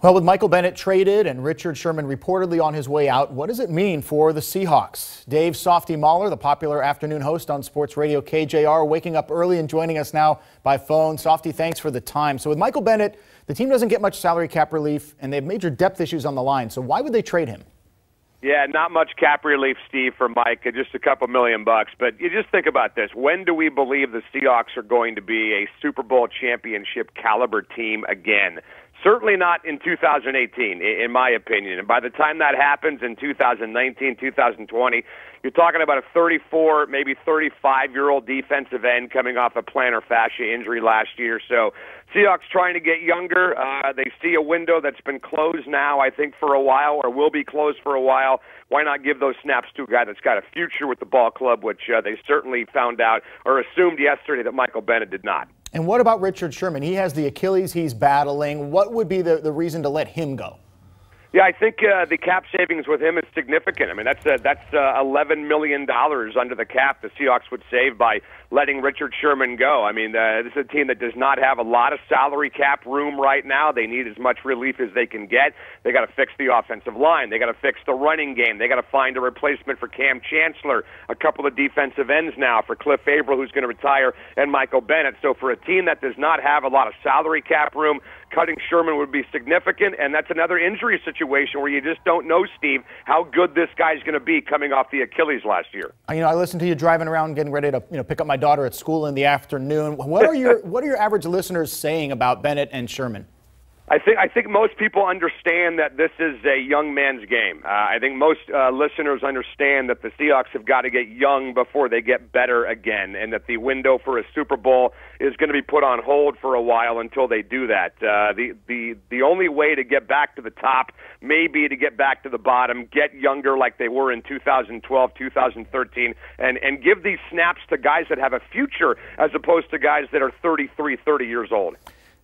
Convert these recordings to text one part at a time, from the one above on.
Well, with Michael Bennett traded and Richard Sherman reportedly on his way out, what does it mean for the Seahawks? Dave Softy Mahler, the popular afternoon host on sports radio KJR, waking up early and joining us now by phone. Softy, thanks for the time. So with Michael Bennett, the team doesn't get much salary cap relief, and they have major depth issues on the line. So why would they trade him? Yeah, not much cap relief, Steve, for Mike, just a couple $1 million. But you just think about this. When do we believe the Seahawks are going to be a Super Bowl championship caliber team again? Certainly not in 2018, in my opinion. And by the time that happens in 2019, 2020, you're talking about a 34, maybe 35-year-old defensive end coming off a plantar fascia injury last year. So Seahawks trying to get younger. They see a window that's been closed now, I think, for a while, or will be closed for a while. Why not give those snaps to a guy that's got a future with the ball club, which they certainly found out or assumed yesterday that Michael Bennett did not. And what about Richard Sherman? He has the Achilles he's battling. What would be the reason to let him go? Yeah, I think the cap savings with him is significant. I mean, that's $11 million under the cap the Seahawks would save by letting Richard Sherman go. I mean, this is a team that does not have a lot of salary cap room right now. They need as much relief as they can get. They got to fix the offensive line. They got to fix the running game. They got to find a replacement for Cam Chancellor, a couple of defensive ends now for Cliff Averill, who's going to retire, and Michael Bennett. So for a team that does not have a lot of salary cap room, cutting Sherman would be significant, and that's another injury situation where you just don't know, Steve, how good this guy's going to be coming off the Achilles last year. I listened to you driving around getting ready to pick up my daughter at school in the afternoon. What are your average listeners saying about Bennett and Sherman? I think most people understand that this is a young man's game. I think most listeners understand that the Seahawks have got to get young before they get better again, and that the window for a Super Bowl is going to be put on hold for a while until they do that. The only way to get back to the top may be to get back to the bottom, get younger like they were in 2012, 2013, and give these snaps to guys that have a future as opposed to guys that are 33, 30 years old.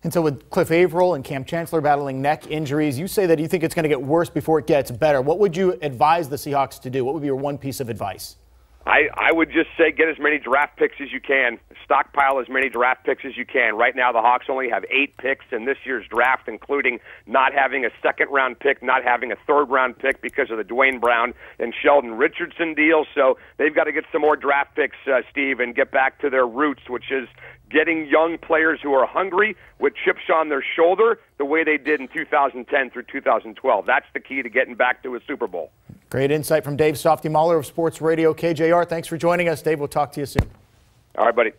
And so with Cliff Averill and Cam Chancellor battling neck injuries, you say that you think it's going to get worse before it gets better. What would you advise the Seahawks to do? What would be your one piece of advice? I would just say get as many draft picks as you can. Stockpile as many draft picks as you can. Right now, the Hawks only have 8 picks in this year's draft, including not having a second-round pick, not having a third-round pick because of the Dwayne Brown and Sheldon Richardson deal. So they've got to get some more draft picks, Steve, and get back to their roots, which is getting young players who are hungry with chips on their shoulder the way they did in 2010 through 2012. That's the key to getting back to a Super Bowl. Great insight from Dave Softy Mahler of Sports Radio KJR. Thanks for joining us, Dave. We'll talk to you soon. All right, buddy.